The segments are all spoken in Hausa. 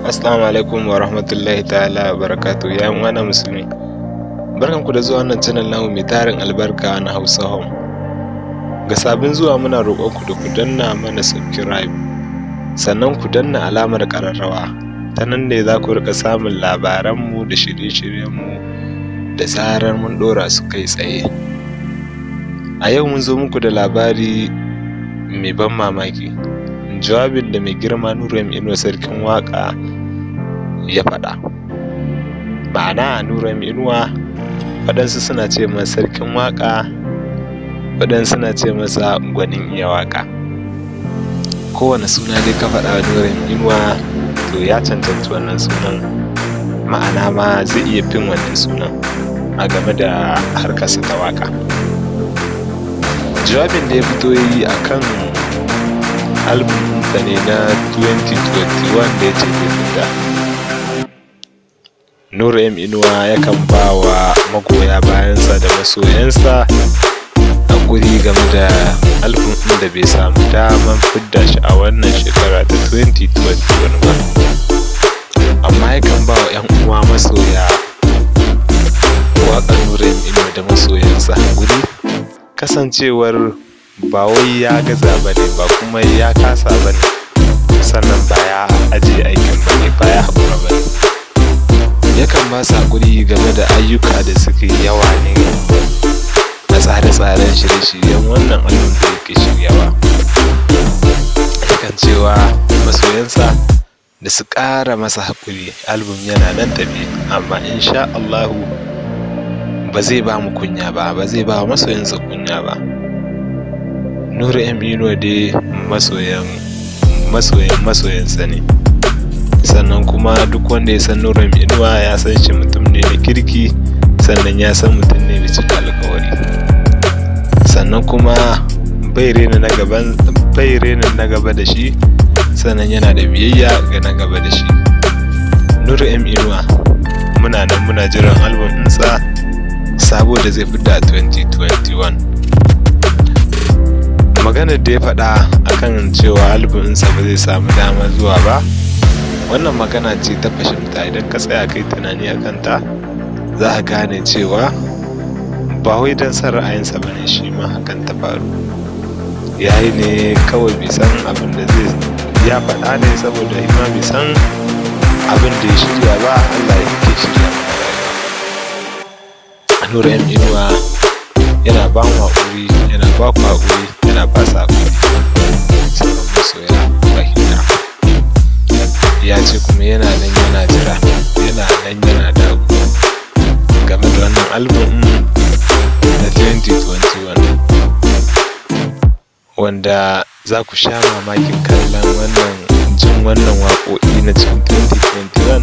Assalamu alaikum wa rahmatullahi ta'ala wa barakatuh. Ya uwana musulmi, barkanku da zuwa wannan channel namu mai tarin albarka na Hausa Home. Ga sabbin zuwa muna roƙonku da ku danna mana subscribe, sannan ku danna alamar ƙararrawa. Ta nan ne za ku riƙa samun labaranmu da shirye-shiryenmu da zarar mun ɗora su kai tsaye. A yau mun zo muku da labari mai ban mamaki, jawabin da mai girma nura inuwa sarkin waƙa ya faɗa. Ma'ana nura inuwa waɗansu suna ce masa sarkin waƙa, waɗansu suna ce masa gwanin iya waƙa. Kowane suna dai ka faɗa nura inuwa to ya cancanci wannan sunan, ma'ana ma zai iya fin wannan sunan a game da harkarsa ta waƙa. Jawabin da ya fito yi a kan album da ne na 2021 da ya ce zai fita, nura inuwa yakan ba wa magoya bayansa da masoyansa haƙuri game da album ɗin da bai samu daman fidda shi a wannan shekara ta 2021 ba, amma yakan ba wa 'yan uwa masoya waƙar nura inuwa da masoyansa haƙuri, kasancewar ba wai ya gaza ba ne ba kuma ya kasa ba ne, sannan ba ya ajiye aikin ba ne, ba ya haƙura ba ne. Yakan ba su haƙuri game da ayyuka da suke yawa ne na tsare-tsaren shirye-shiryen wannan album da yake shiryawa. Yakan cewa masoyansa da su ƙara masa haƙuri, album yana nan tafi, amma insha Allahu ba zai ba mu kunya ba, ba zai ba wa masoyansa kunya ba. Nura inuwa dai masoyansa ne, sannan kuma duk wanda ya san nura inuwa ya san shi mutum ne na kirki, sannan ya san mutum ne da cika alkawari, sannan kuma bai rena na gaba da shi, sannan yana da biyayya ga na gaba da shi. Nura inuwa muna nan muna jiran album ɗinsa sabo da zai fita a 2021. Maganar da ya faɗa akan cewa albumsa ba zai samu damar zuwa ba, wannan magana ce ta fahimta. Idan ka tsaya kai tunani a kanta za ka gane cewa ba wai don son ra'ayinsa ba ne shi ma hakan ta faru, ya yi ne kawai bai san abin da zai ya faɗa ne saboda ima bai san abin da ya shirya ba, Allah ya ke shirya. Nura inuwa yana ba mu haƙuri, yana ba ku haƙuri, yana ba su haƙuri, sauran masoya fahimta. Ya ce kuma yana nan yana jira, yana nan yana dago game da wannan album na 2021, wanda za ku sha mamakin kallon wannan, jin wannan waƙoƙi na cikin 2021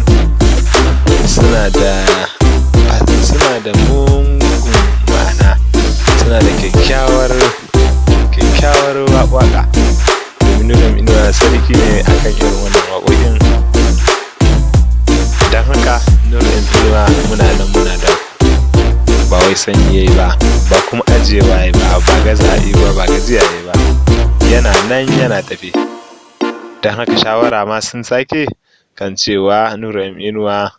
suna da mungun ma'ana, suna da kyakkyawar waƙa, domin nura inuwa sarki ne akan irin wannan waƙoƙin. Don haka nura inuwa muna nan muna da ba wai sanyi yayi ba, ba kuma ajiyewa yayi ba, ba gaza yi ba, ba gajiya yayi ba, yana nan yana tafi. Don haka shawara ma sun sake kan cewa nura inuwa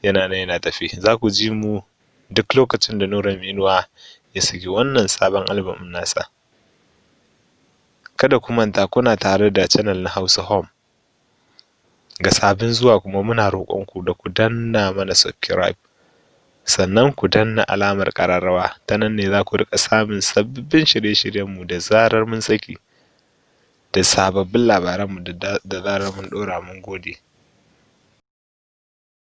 yana nan yana tafi. Za ku ji mu duk lokacin da nura inuwa ya saki wannan sabon album nasa. Kada ku manta kuna tare da channel na Hausa Home. Ga sabbin zuwa kuma muna roƙonku da ku danna mana subscribe, sannan ku danna alamar ƙararrawa. Ta nan ne za ku riƙa samun sababbin shirye-shiryenmu da zarar mun saki, da sababbin labaranmu da zarar mun ɗora. Mun gode.